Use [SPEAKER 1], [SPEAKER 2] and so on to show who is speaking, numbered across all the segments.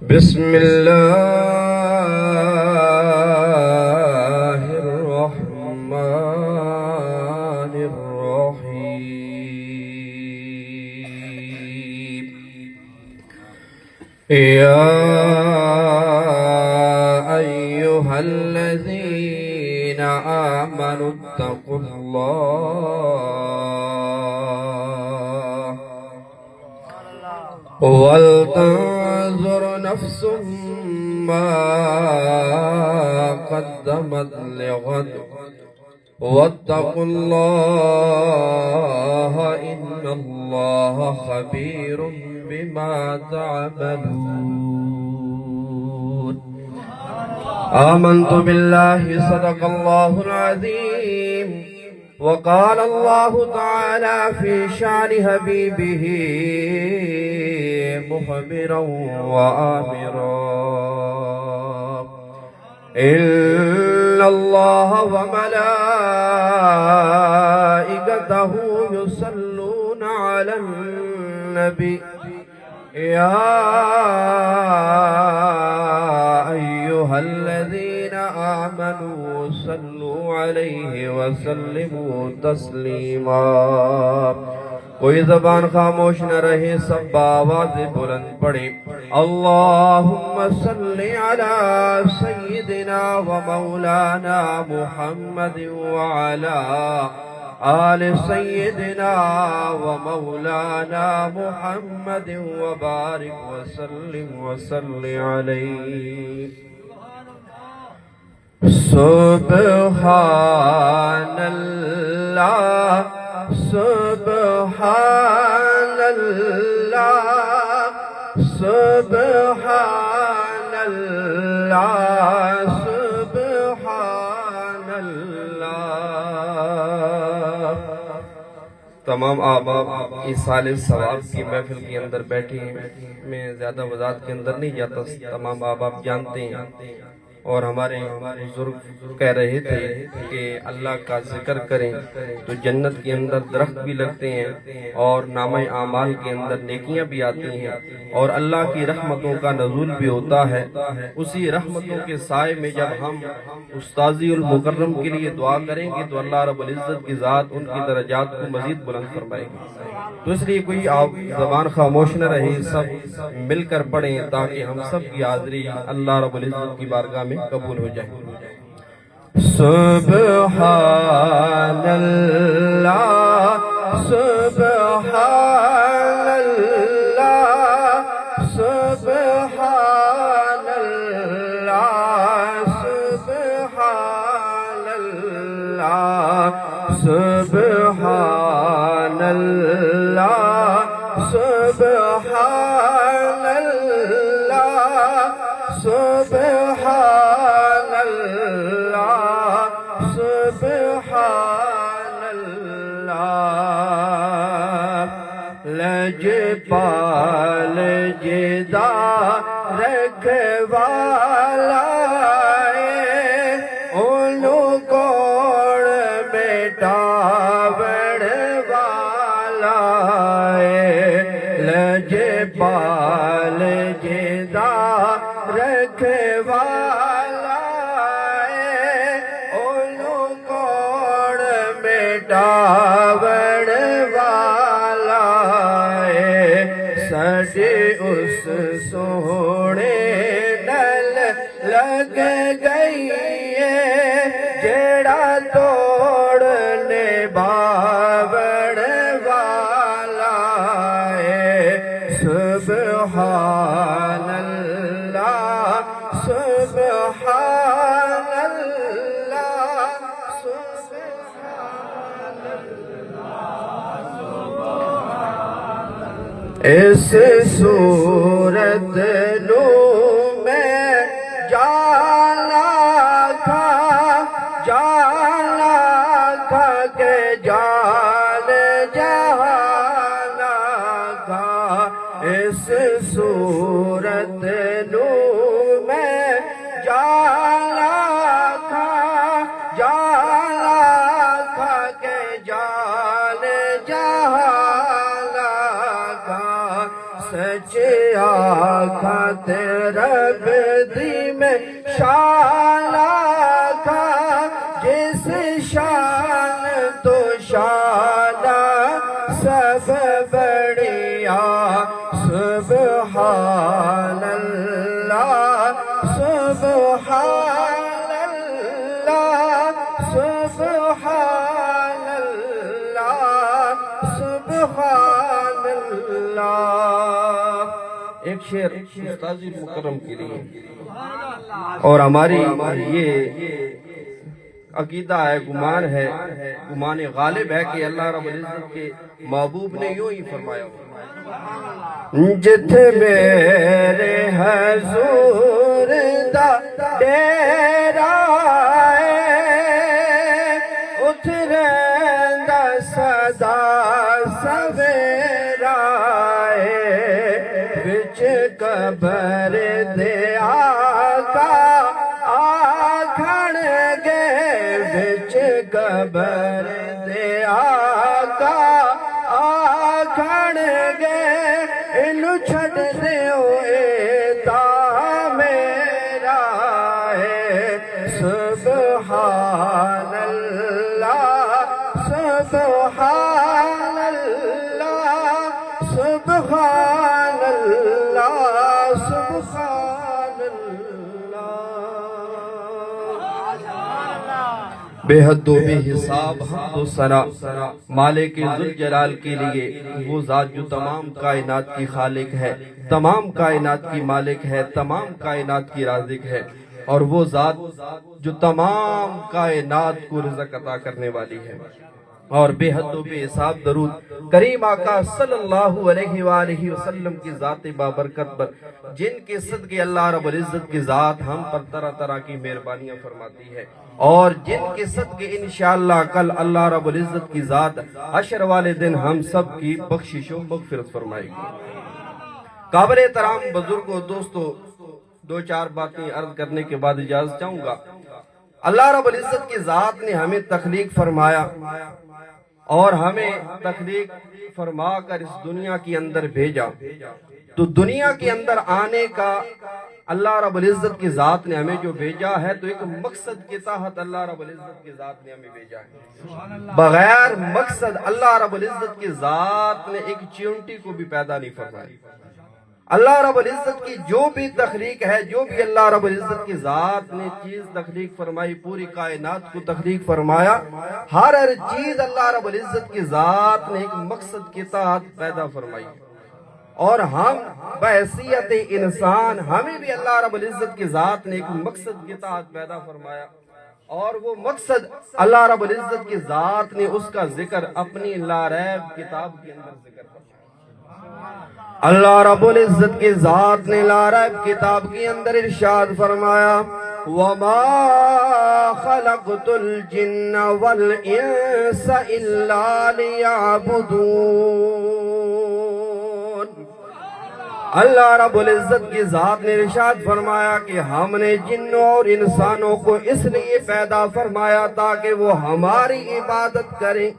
[SPEAKER 1] بسم الله الرحمن الرحيم يا أيها الذين آمنوا اتقوا الله ولتنظر نفس ما قدمت لغد واتقوا الله إن الله خبير بما تعملون آمنت بالله صدق الله العظيم وقال الله تعالى في شان حبيبه مخبرا وآمرا إن الله وملائكته يصلون على النبي يا أيها الذين آمنوا صلوا عليه وسلموا تسلیما. کوئی زبان خاموش نہ رہے، سب آواز بلند پڑے. اللہم صلی علی سیدنا و مولانا محمد وعلا آل سیدنا و مولانا محمد وبارک وسلم وصلی علیہ. سبحان اللہ سبحان اللہ سبحان اللہ سبحان اللہ. تمام احباب اس سال ثواب کی محفل کے اندر بیٹھے ہیں. میں زیادہ وضاحت کے اندر نہیں جاتا، تمام احباب جانتے ہیں. اور ہمارے بزرگ کہہ رہے تھے کہ اللہ کا ذکر کریں تو جنت کے اندر درخت بھی لگتے ہیں اور نامہ اعمال کے اندر نیکیاں بھی آتی ہیں اور اللہ کی رحمتوں کا نزول بھی ہوتا ہے. اسی رحمتوں کے سائے میں جب ہم استاذی المکرم کے لیے دعا کریں گے تو اللہ رب العزت کی ذات ان کی درجات کو مزید بلند فرمائے گی. تو اس لیے کوئی زبان خاموش نہ رہے، سب مل کر پڑھیں تاکہ ہم سب کی حاضری اللہ رب العزت کی بارگاہ میں قبول ہو جائے. سبحان اللہ سبحان اللہ سبحان اللہ سبحان اللہ سبحان اللہ سبحان اللہ سبحان اللہ سبحان اللہ. لجپال جدا رکھوالا اولو کوڑ بیٹا بڑوالا لجپال جدا رکھوالا اولو کوڑ بیٹا بڑوالا سڈے اس سونے نل لگ گئی جیڑا توڑنے باوڑ والا سبحان اللہ سبحان اللہ سبحان اللہ. اس صورت نو میں جانا تھا کہ جان جہانا تھا. اس صورت نو میں جانا تھا کہ جان جہانا تھا. سچ رب دی میں شالا کھا جس شان تو شالا سب بڑھیا سبحان اللہ سبحان اللہ سبحان اللہ سبحان اللہ۔ ایک شعر استاذ مکرم کے لیے، اور ہماری یہ عقیدہ ہے، گمان غالب ہے کہ اللہ رب العزت کے محبوب نے یوں ہی فرمایا، جتھے میرے حضور دا ڈیرا ہے اتھے رہندا سدا سویرا ہے، وچ قبر دے آقا آکھن گے، وچ قبر دے آقا آکھن گے، انو چھڑ دیو اے تا میرا ہے، سبحان اللہ سبحان اللہ سبحان اللہ سبحان اللہ۔ بے حد و بے حساب حمد و ثنا مالک ذوالجلال کے لیے، وہ ذات جو تمام کائنات کی خالق ہے، تمام کائنات کی مالک ہے، تمام کائنات کی رازق ہے، اور وہ ذات جو تمام کائنات کو رزق عطا کرنے والی ہے، اور بے حد و بے حساب درود کریم آقا صلی اللہ علیہ وآلہ وسلم کی ذات بابرکت پر، جن کے صدقے اللہ رب العزت کی ذات ہم پر طرح طرح کی مہربانیاں فرماتی ہے، اور جن کے صدقے انشاءاللہ کل اللہ رب العزت کی ذات حشر والے دن ہم سب کی بخشش و مغفرت فرمائے گی۔ قابل احترام بزرگوں، دوستو، دو چار باتیں عرض کرنے کے بعد اجازت چاہوں گا۔ اللہ رب العزت کی ذات نے ہمیں تخلیق فرمایا، اور ہمیں تخلیق فرما کر اس دنیا کی اندر بھیجا، تو دنیا کے اندر آنے کا اللہ رب العزت کی ذات نے ہمیں جو بھیجا ہے، تو ایک مقصد کے تحت اللہ رب العزت کی ذات نے ہمیں بھیجا ہے۔ بغیر مقصد اللہ رب العزت کی ذات نے ایک چیونٹی کو بھی پیدا نہیں فرمائی۔ اللہ رب العزت کی جو بھی تخلیق ہے، جو بھی اللہ رب العزت کی ذات نے چیز تخلیق فرمائی، پوری کائنات کو تخلیق فرمایا، ہر چیز اللہ رب العزت کی ذات نے ایک مقصد کے تحت پیدا فرمائی، اور ہم بحیثیت انسان، ہمیں بھی اللہ رب العزت کی ذات نے ایک مقصد کے تحت پیدا فرمایا، اور وہ مقصد اللہ رب العزت کی ذات نے اس کا ذکر اپنی لا ریب کتاب کے اندر ذکر فرمایا۔ اللہ رب العزت کی ذات نے لا ریب کتاب کے اندر ارشاد فرمایا، وَمَا خَلَقْتُ الْجِنَّ وَالْإِنسَ إِلَّا لِيَعْبُدُونَ۔ اللہ رب العزت کی ذات نے ارشاد فرمایا کہ ہم نے جنوں اور انسانوں کو اس لیے پیدا فرمایا تاکہ وہ ہماری عبادت کریں۔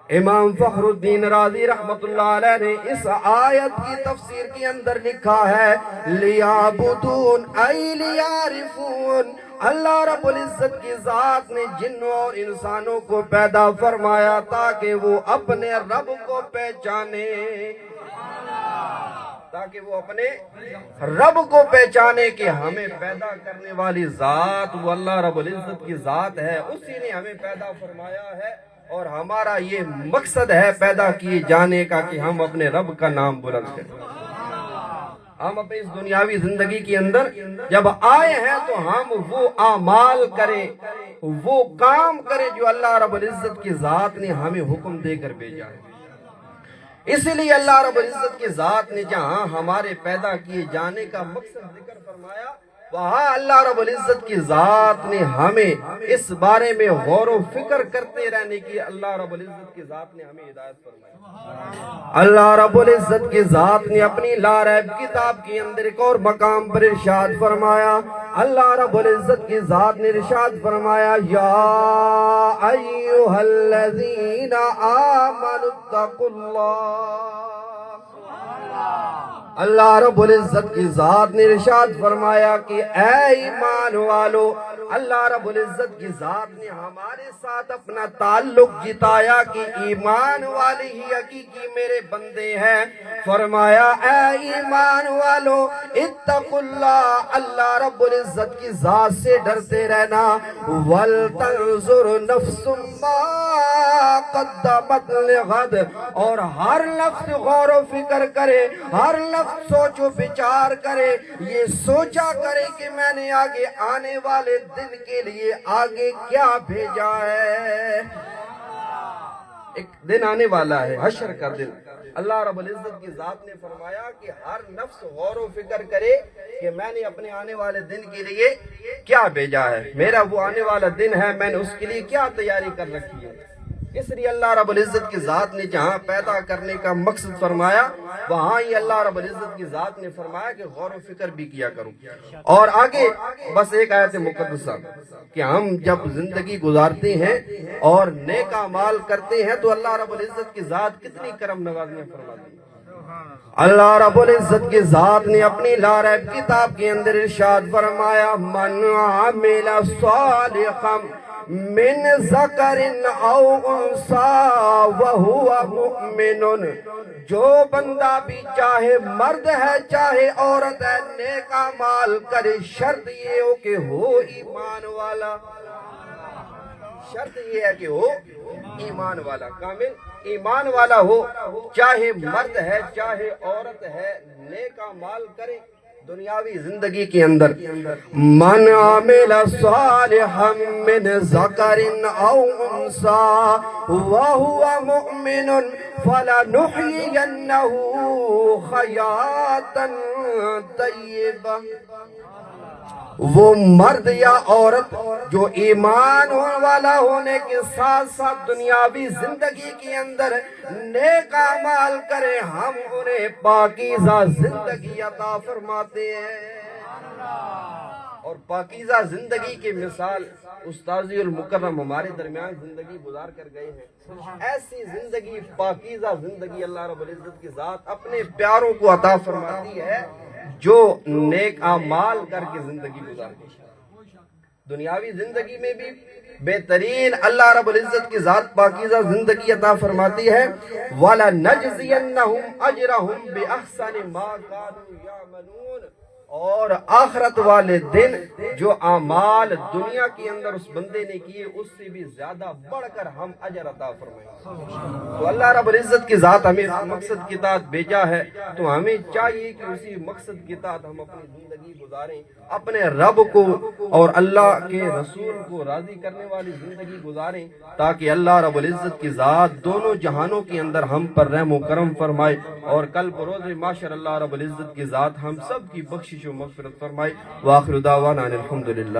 [SPEAKER 1] امام فخر الدین رازی رحمت اللہ علیہ نے اس آیت کی تفسیر کے اندر لکھا ہے، لیعبدون ای لیعرفون۔ اللہ رب العزت کی ذات نے جنوں اور انسانوں کو پیدا فرمایا تاکہ وہ اپنے رب کو پہچانے، تاکہ وہ اپنے رب کو پہچانے کہ ہمیں پیدا کرنے والی ذات وہ اللہ رب العزت کی ذات ہے، اسی نے ہمیں پیدا فرمایا ہے، اور ہمارا یہ مقصد ہے پیدا کیے جانے کا کہ ہم اپنے رب کا نام بلند کریں۔ ہم اپنی اس دنیاوی زندگی کے اندر جب آئے ہیں تو ہم وہ اعمال کریں، وہ کام کریں جو اللہ رب العزت کی ذات نے ہمیں حکم دے کر بھیجا ہے۔ اسی لیے اللہ رب العزت کی ذات نے جہاں ہمارے پیدا کیے جانے کا مقصد ذکر فرمایا، وہاں اللہ رب العزت کی ذات نے ہمیں اس بارے میں غور و فکر کرتے رہنے کی اللہ رب العزت کی ذات نے ہمیں ہدایت فرمائی۔ اللہ رب العزت کی ذات نے اپنی لا ریب کتاب کے اندر ایک اور مقام پر ارشاد فرمایا، اللہ رب العزت کی ذات نے ارشاد فرمایا، یا ایھا الذین آمنوا اتقوا اللہ اللہ رب العزت کی ذات نے ارشاد فرمایا کہ اے ایمان والو، اللہ رب العزت کی ذات نے ہمارے ساتھ اپنا تعلق جتایا کہ ایمان والے ہی حقیقی میرے بندے ہیں۔ فرمایا اے ایمان والو اتقوا اللہ، اللہ رب العزت کی ذات سے ڈرتے رہنا۔ وَلْتَنْظُرْ نَفْسٌ مَّا قَدَّمَتْ لِغَدٍ، اور ہر لفظ غور و فکر کرے، ہر لفظ سوچ و بچار کرے، یہ سوچا کرے کہ میں نے آگے آنے والے دن کے لیے آگے کیا بھیجا ہے۔ ایک دن آنے والا ہے، حشر کا دن۔ اللہ رب العزت کی ذات نے فرمایا کہ ہر نفس غور و فکر کرے کہ میں نے اپنے آنے والے دن کے لیے کیا بھیجا ہے، میرا وہ آنے والا دن ہے، میں نے اس کے لیے کیا تیاری کر رکھی ہے۔ اس لیے اللہ رب العزت کی ذات نے جہاں پیدا کرنے کا مقصد فرمایا، وہاں ہی اللہ رب العزت کی ذات نے فرمایا کہ غور و فکر بھی کیا کروں۔ اور آگے بس ایک آیت مقدسہ کہ ہم جب زندگی گزارتے ہیں اور نیک اعمال کرتے ہیں تو اللہ رب العزت کی ذات کتنی کرم نوازیاں فرماتی ہے۔ اللہ رب العزت کی ذات نے اپنی لا ریب کتاب کے اندر ارشاد فرمایا، من عمل صالحا من ذکر او انثی وہو مؤمن، جو بندہ بھی چاہے مرد ہے چاہے عورت ہے نیک اعمال کرے، شرط یہ ہو کہ ہو ایمان والا، شرط یہ ہے کہ ہو ایمان والا، کامل ایمان والا ہو، چاہے مرد ہے چاہے عورت ہے نیک اعمال کرے دنیاوی زندگی کے اندر۔ من عمل صالحا من ذکر او انثی وہو مؤمن فلنحیینہ حیاۃ طیبہ، وہ مرد یا عورت جو ایمان والا ہونے کے ساتھ ساتھ دنیاوی زندگی کے اندر نیک اعمال کرے، ہم انہیں پاکیزہ زندگی عطا فرماتے ہیں۔ اور پاکیزہ زندگی کی مثال استاذی المکرم ہمارے درمیان زندگی گزار کر گئے ہیں، ایسی زندگی پاکیزہ زندگی اللہ رب العزت کی ذات اپنے پیاروں کو عطا فرماتی ہے جو نیک اعمال کر کے زندگی گزارتی ہے۔ دنیاوی زندگی میں بھی بہترین اللہ رب العزت کی ذات پاکیزہ زندگی عطا فرماتی ہے۔ وَلَنَجْزِيَنَّهُمْ أَجْرَهُمْ بِأَحْسَنِ مَا كَانُوا يَعْمَلُونَ، اور آخرت والے دن جو اعمال دنیا کے اندر اس بندے نے کیے اس سے بھی زیادہ بڑھ کر ہم اجر عطا فرمائیں۔ تو اللہ رب العزت کی ذات ہمیں اس مقصد کے تحت بھیجا ہے، تو ہمیں چاہیے کہ اسی مقصد کے تحت ہم اپنی زندگی گزاریں، اپنے رب کو اور اللہ کے رسول کو راضی کرنے والی زندگی گزاریں، تاکہ اللہ رب العزت کی ذات دونوں جہانوں کے اندر ہم پر رحم و کرم فرمائے، اور کل بروز محشر اللہ رب العزت کی ذات ہم سب کی بخشش و مغفرت فرمائے۔ وآخر دعوانا الحمدللہ۔